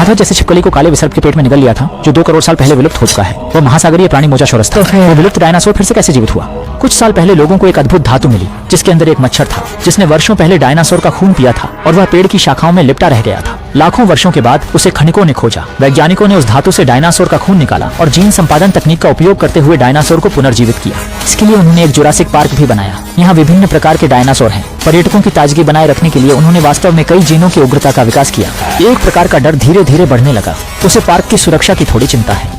वह जैसे छिपकली को काले विसर्प के पेट में निगल लिया था, जो 2 करोड़ साल पहले विलुप्त हो चुका है। वह महासागरीय प्राणी मोजाशोरस था। वो विलुप्त डायनासोर फिर से कैसे जीवित हुआ? कुछ साल पहले लोगों को एक अद्भुत धातु मिली, जिसके अंदर एक मच्छर था, जिसने वर्षों पहले डायनासोर का खून पिया था और वह पेड़ की शाखाओं में लिपटा रह गया था। लाखों वर्षों के बाद उसे खनिकों ने खोजा। वैज्ञानिकों ने उस धातु से डायनासोर का खून निकाला और जीन संपादन तकनीक का उपयोग करते हुए डायनासोर को पुनर्जीवित किया। इसके लिए उन्होंने एक जुरासिक पार्क भी बनाया। यहाँ विभिन्न प्रकार के डायनासोर हैं। पर्यटकों की ताजगी बनाए रखने के लिए उन्होंने वास्तव में कई जीनों की उग्रता का विकास किया। एक प्रकार का डर धीरे धीरे बढ़ने लगा। उसे पार्क की सुरक्षा की थोड़ी चिंता है।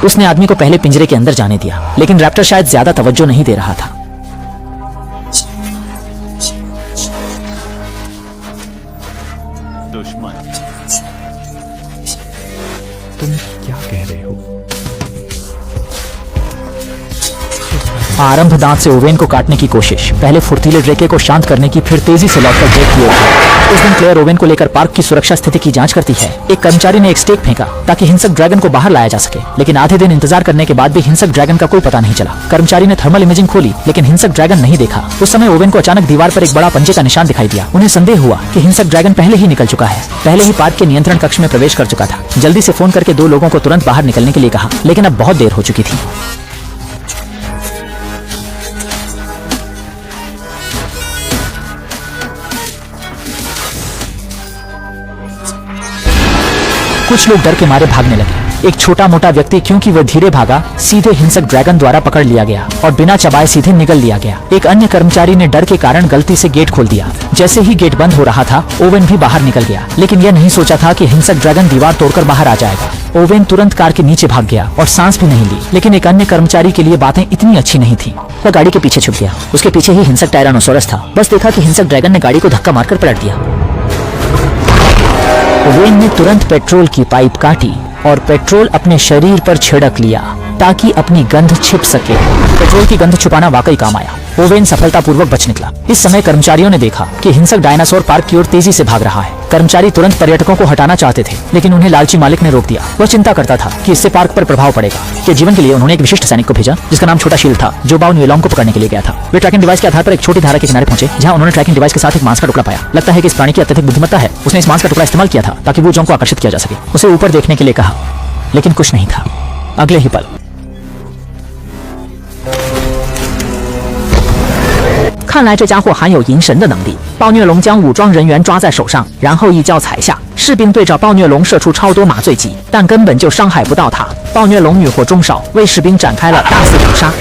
उसने आदमी को पहले पिंजरे के अंदर जाने दिया, लेकिन रैप्टर शायद ज्यादा तवज्जो नहीं दे रहा था। दुश्मन, तुम क्या कह रहे हो? आरंभ दांत से ओवेन को काटने की कोशिश, पहले फुर्तीले ड्रेके को शांत करने की, फिर तेजी से लौटकर ड्रेक की ओर। उस दिन क्लेयर ओवेन को लेकर पार्क की सुरक्षा स्थिति की जांच करती है। एक कर्मचारी ने एक स्टेक फेंका ताकि हिंसक ड्रैगन को बाहर लाया जा सके, लेकिन आधे दिन इंतजार करने के बाद भी हिंसक ड्रैगन का कोई पता नहीं चला। कर्मचारी ने थर्मल इमेजिंग खोली, लेकिन हिंसक ड्रैगन नहीं देखा। उस समय ओवेन को अचानक दीवार पर एक बड़ा पंजे का निशान दिखाई दिया। उन्हें संदेह हुआ कि हिंसक ड्रैगन पहले ही निकल चुका है, पहले ही पार्क के नियंत्रण कक्ष में प्रवेश कर चुका था। जल्दी से फोन करके 2 लोगों को तुरंत बाहर निकलने के लिए कहा, लेकिन अब बहुत देर हो चुकी थी। कुछ लोग डर के मारे भागने लगे। एक छोटा मोटा व्यक्ति, क्योंकि वह धीरे भागा, सीधे हिंसक ड्रैगन द्वारा पकड़ लिया गया और बिना चबाए सीधे निगल लिया गया। एक अन्य कर्मचारी ने डर के कारण गलती से गेट खोल दिया। जैसे ही गेट बंद हो रहा था, ओवेन भी बाहर निकल गया, लेकिन यह नहीं सोचा था कि हिंसक ड्रैगन दीवार तोड़कर बाहर आ जाएगा। ओवेन तुरंत कार के नीचे भाग गया और सांस भी नहीं ली। लेकिन एक अन्य कर्मचारी के लिए बातें इतनी अच्छी नहीं थी। वह गाड़ी के पीछे छुप गया। उसके पीछे ही हिंसक टायरानोसोरस था। बस देखा कि हिंसक ड्रैगन ने गाड़ी को धक्का मारकर पलट दिया। ओवेन ने तुरंत पेट्रोल की पाइप काटी और पेट्रोल अपने शरीर पर छिड़क लिया ताकि अपनी गंध छिप सके। पेट्रोल की गंध छुपाना वाकई काम आया। ओवेन सफलतापूर्वक बच निकला। इस समय कर्मचारियों ने देखा कि हिंसक डायनासोर पार्क की ओर तेजी से भाग रहा है। कर्मचारी तुरंत पर्यटकों को हटाना चाहते थे, लेकिन उन्हें लालची मालिक ने रोक दिया। वह चिंता करता था कि इससे पार्क पर प्रभाव पड़ेगा। के जीवन के लिए उन्होंने एक विशिष्ट सैनिक को भेजा, जिसका नाम छोटा शील था, जो बाओ न्यूएलोंग को पकड़ने के लिए गया था। वे ट्रैकिंग डिवाइस के आधार पर एक छोटी धारा के किनारे पहुंचे, जहां उन्होंने ट्रैकिंग डिवाइस के साथ एक मांस का टुकड़ा पाया। लगता है कि इस प्राणी की अत्यधिक बुद्धिमत्ता है। उसने इस मांस का टुकड़ा इस्तेमाल किया था ताकि वो जोंग को आकर्षित किया जा सके। उसे ऊपर देखने के लिए कहा, लेकिन कुछ नहीं था। अगले ही पल 看来这家伙含有银神的能力。暴虐龙将武装人员抓在手上，然后一脚踩下。士兵对着暴虐龙射出超多麻醉剂，但根本就伤害不到他。暴虐龙女火中烧，为士兵展开了大肆屠杀。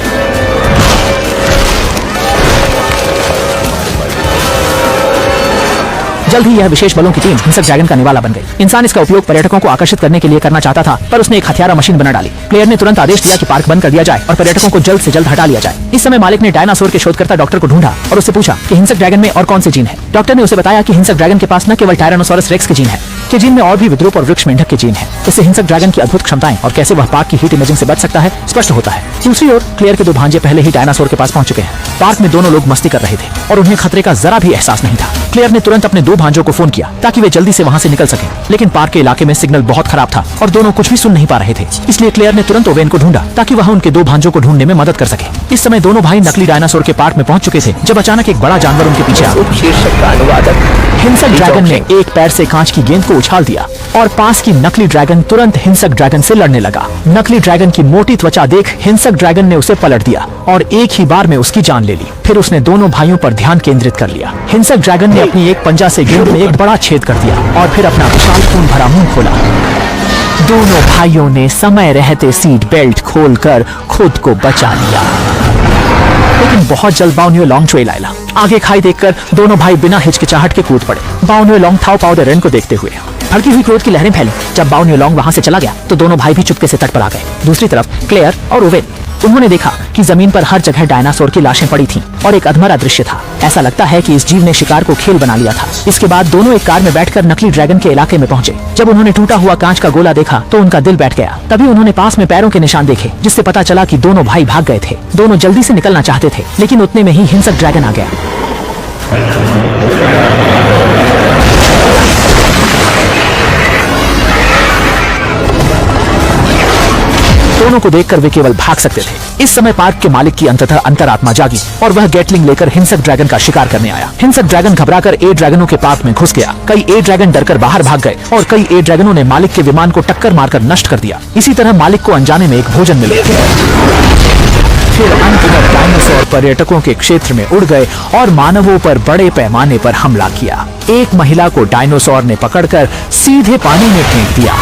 जल्द ही यह विशेष बलों की टीम हिंसक ड्रैगन का निवाला बन गई। इंसान इसका उपयोग पर्यटकों को आकर्षित करने के लिए करना चाहता था, पर उसने एक हथियारा मशीन बना डाली। प्लेयर ने तुरंत आदेश दिया कि पार्क बंद कर दिया जाए और पर्यटकों को जल्द से जल्द हटा लिया जाए। इस समय मालिक ने डायनासोर के शोधकर्ता डॉक्टर को ढूंढा और उससे पूछा कि हिंसक ड्रैगन में और कौन से जीन है। डॉक्टर ने उसे बताया कि हिंसक ड्रैगन के पास न केवल टायरानोसोरस रेक्स के जीन है, के जीन में और भी विद्रूप और वृक्ष मेंढक के जीन है। इससे हिंसक ड्रैगन की अद्भुत क्षमताएं और कैसे वह पार्क की हीट इमेजिंग से बच सकता है स्पष्ट होता है। दूसरी ओर क्लेयर के 2 भांजे पहले ही डायनासोर के पास पहुंच चुके हैं। पार्क में दोनों लोग मस्ती कर रहे थे और उन्हें खतरे का जरा भी एहसास नहीं था। क्लेयर ने तुरंत अपने 2 भांजों को फोन किया ताकि वे जल्दी से वहां से निकल सकें, लेकिन पार्क के इलाके में सिग्नल बहुत खराब था और दोनों कुछ भी सुन नहीं पा रहे थे। इसलिए क्लेयर ने तुरंत ओवेन को ढूंढा ताकि वह उनके 2 भांजों को ढूंढने में मदद कर सके। इस समय दोनों भाई नकली डायनासोर के पार्क में पहुंच चुके थे जब अचानक एक बड़ा जानवर उनके पीछे आ गया। हिंसक ड्रैगन ने एक पैर से कांच की गेंद को उछाल दिया और पास की नकली ड्रैगन तुरंत हिंसक ड्रैगन से लड़ने लगा। नकली ड्रैगन की मोटी त्वचा देख हिंसक ड्रैगन ने उसे पलट दिया और एक ही बार में उसकी जान ले ली। फिर उसने दोनों भाइयों पर ध्यान केंद्रित कर लिया। हिंसक ड्रैगन ने अपनी एक पंजा से गेंद में एक बड़ा छेद कर दिया और फिर अपना विशाल खून भरा मुंह खोला। दोनों भाइयों ने समय रहते सीट बेल्ट खोलकर खुद को बचा लिया, लेकिन बहुत जल्द बाओ न्यूएलोंग चुएल आया। आगे खाई देखकर दोनों भाई बिना हिचकिचाहट के कूद पड़े। बाओ न्यूएलोंग थाओ पाओ दे रेन को देखते हुए भड़की हुई क्रोध की लहरें फैली। जब बाओ न्यूएलोंग वहां से चला गया तो दोनों भाई भी चुपके से तट पर आ गए। दूसरी तरफ क्लेयर और ओवेन, उन्होंने देखा कि जमीन पर हर जगह डायनासोर की लाशें पड़ी थीं और एक अधमरा दृश्य था। ऐसा लगता है कि इस जीव ने शिकार को खेल बना लिया था। इसके बाद दोनों एक कार में बैठकर नकली ड्रैगन के इलाके में पहुंचे। जब उन्होंने टूटा हुआ कांच का गोला देखा तो उनका दिल बैठ गया। तभी उन्होंने पास में पैरों के निशान देखे, जिससे पता चला कि दोनों भाई भाग गए थे। दोनों जल्दी से निकलना चाहते थे, लेकिन उतने में ही हिंसक ड्रैगन आ गया। दोनों को देखकर वे केवल भाग सकते थे। इस समय पार्क के मालिक की अंततः अंतरात्मा जागी और वह गेटलिंग लेकर हिंसक ड्रैगन का शिकार करने आया। हिंसक ड्रैगन घबराकर ए ड्रैगनों के पार्क में घुस गया। कई ए ड्रैगन डरकर बाहर भाग गए और कई ए ड्रैगनों ने मालिक के विमान को टक्कर मारकर नष्ट कर दिया। इसी तरह मालिक को अनजाने में एक भोजन मिल गया। फिर अंततः डायनासोर पर्यटकों के क्षेत्र में उड़ गए और मानवों पर बड़े पैमाने पर हमला किया। एक महिला को डायनासोर ने पकड़कर सीधे पानी में फेंक दिया।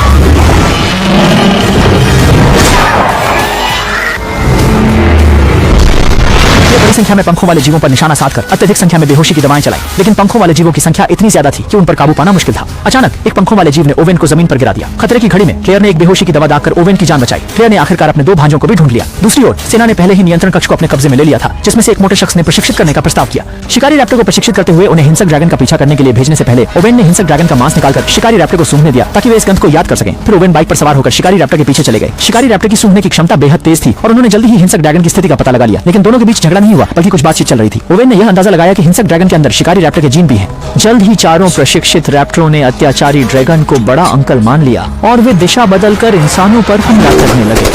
बड़ी संख्या में पंखों वाले जीवों पर निशाना साधकर अत्यधिक संख्या में बेहोशी की दवाएं चलाई, लेकिन पंखों वाले जीवों की संख्या इतनी ज्यादा थी कि उन पर काबू पाना मुश्किल था। अचानक एक पंखों वाले जीव ने ओवेन को जमीन पर गिरा दिया। खतरे की घड़ी में क्लेयर ने एक बेहोशी की दवा दागकर ओवेन की जान बचाई। क्लेयर ने आखिरकार अपने 2 भांजों को भी ढूंढ लिया। दूसरी ओर सेना ने पहले ही नियंत्रण कक्ष को अपने कब्जे में ले लिया था, जिसमें से एक मोटे शख्स ने प्रशिक्षित करने का प्रस्ताव किया। शिकारी रैप्टर को प्रशिक्षित करते हुए उन्हें हिंसक ड्रैगन का पीछा करने के लिए भेजने से पहले ओवेन ने हिंसक ड्रैगन का मांस निकालकर शिकारी रैप्टर को सूंघने दिया ताकि वे इस गंध को याद कर सकें। फिर ओवेन बाइक पर सवार होकर शिकारी रैप्टर के पीछे चले गए। शिकारी रैप्टर की सूंघने की क्षमता बेहद तेज थी और उन्होंने जल्दी ही हिंसक ड्रैगन की स्थिति का पता लगा लिया, लेकिन दोनों के बीच झगड़ा नहीं हुआ बल्कि कुछ बातचीत चल रही थी। ओवेन ने यह अंदाजा लगाया कि हिंसक ड्रैगन के अंदर शिकारी रैप्टर के जीन भी हैं। जल्द ही चारों प्रशिक्षित रैप्टरों ने अत्याचारी ड्रैगन को बड़ा अंकल मान लिया और वे दिशा बदलकर इंसानों पर हमला करने लगे।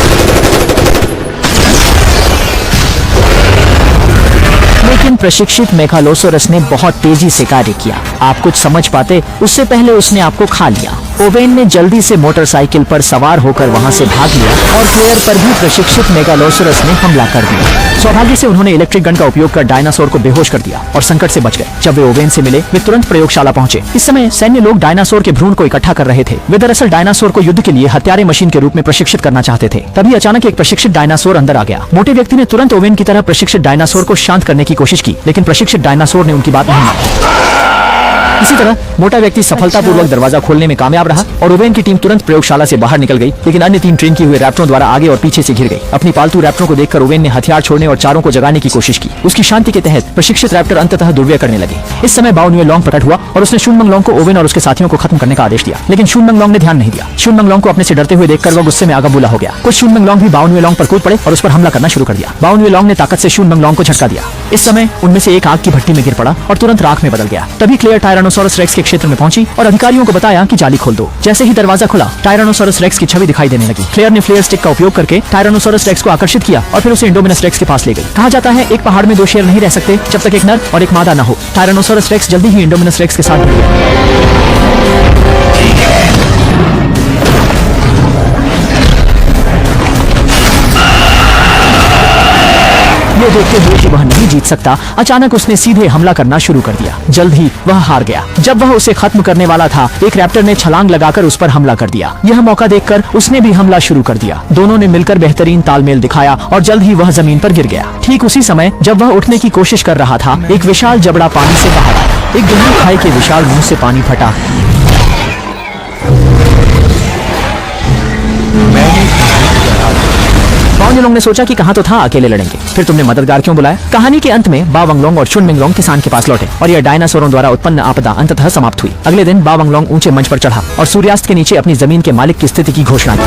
लेकिन प्रशिक्षित मेगालोसोरस ने बहुत तेजी से कार्य किया। आप कुछ समझ पाते उससे पहले उसने आपको खा लिया। ओवेन ने जल्दी से मोटरसाइकिल पर सवार होकर वहां से भाग लिया और क्लेयर पर भी प्रशिक्षित मेगालोसोरस ने हमला कर दिया। सौभाग्य से उन्होंने इलेक्ट्रिक गन का उपयोग कर डायनासोर को बेहोश कर दिया और संकट से बच गए। जब वे ओवेन से मिले वे तुरंत प्रयोगशाला पहुंचे। इस समय सैन्य लोग डायनासोर के भ्रूण को इकट्ठा कर रहे थे। वे दरअसल डायनासोर को युद्ध के लिए हत्यारे मशीन के रूप में प्रशिक्षित करना चाहते थे। तभी अचानक एक प्रशिक्षित डायनासोर अंदर आ गया। मोटे व्यक्ति ने तुरंत ओवेन की तरह प्रशिक्षित डायनासोर को शांत करने की कोशिश की, लेकिन प्रशिक्षित डायनासोर ने उनकी बात नहीं मानी। इसी तरह मोटा व्यक्ति सफलतापूर्वक दरवाजा खोलने में कामयाब रहा और ओवेन की टीम तुरंत प्रयोगशाला से बाहर निकल गई, लेकिन अन्य 3 ट्रेन किए हुए रैप्टरों द्वारा आगे और पीछे से घिर गई। अपनी पालतू रैप्टरों को देखकर ओवेन ने हथियार छोड़ने और चारों को जगाने की कोशिश की। उसकी शांति के तहत प्रशिक्षित रैप्टर अंततः दुर्व्यय करने लगे। इस समय बाओ न्यूए लॉन्ग प्रकट हुआ और उसने शून मंगलोंग को ओवेन और उसके साथियों को खत्म करने का आदेश दिया, लेकिन शून मंगलोंग ने ध्यान नहीं दिया। शून मंगलोंग को अपने से डरते हुए देखकर वह गुस्से में आगा बुला हो गया। कुछ शून मंगलोंग भी बाओ न्यूए लॉन्ग पर कूद पड़े और उस पर हमला करना शुरू कर दिया। बाओ न्यूए लॉन्ग ने ताकत से शून मंगलोंग को झटका दिया। इस समय उनमें से एक आग की भट्टी में गिर पड़ा और तुरंत राख में बदल गया। तभी क्लेयर टायरानोसोरस रेक्स के क्षेत्र में पहुंची और अधिकारियों को बताया कि जाली खोल दो। जैसे ही दरवाजा खुला टायरानोसोरस रेक्स की छवि दिखाई देने लगी। क्लेयर ने फ्लेयर स्टिक का उपयोग करके टायरानोसोरस रेक्स को आकर्षित किया और फिर उसे इंडोमिनस रेक्स के पास ले गई। कहा जाता है एक पहाड़ में 2 शेर नहीं रह सकते जब तक एक नर और एक मादा न हो। टायरानोसोरस रेक्स जल्दी ही इंडोमिनस रेक्स के साथ मिल गया। ये देखते हुए कि वह नहीं जीत सकता, अचानक उसने सीधे हमला करना शुरू कर दिया। जल्द ही वह हार गया। जब वह उसे खत्म करने वाला था, एक रैप्टर ने छलांग लगाकर उस पर हमला कर दिया। यह मौका देखकर उसने भी हमला शुरू कर दिया। दोनों ने मिलकर बेहतरीन तालमेल दिखाया और जल्द ही वह जमीन पर गिर गया। ठीक उसी समय जब वह उठने की कोशिश कर रहा था, एक विशाल जबड़ा पानी से बाहर आया। एक गहरी खाई के विशाल मुंह से पानी फटा। बाओ न्यूए लॉन्ग ने सोचा कि कहाँ तो था, अकेले लड़ेंगे। फिर तुमने मददगार क्यों बुलाया? कहानी के अंत में बाओ वंगलोंग और शून मिंगलोंग किसान के पास लौटे और यह डायनासोरों द्वारा उत्पन्न आपदा अंततः समाप्त हुई। अगले दिन बाओ वंगलोंग ऊंचे मंच पर चढ़ा और सूर्यास्त के नीचे अपनी जमीन के मालिक की स्थिति की घोषणा की।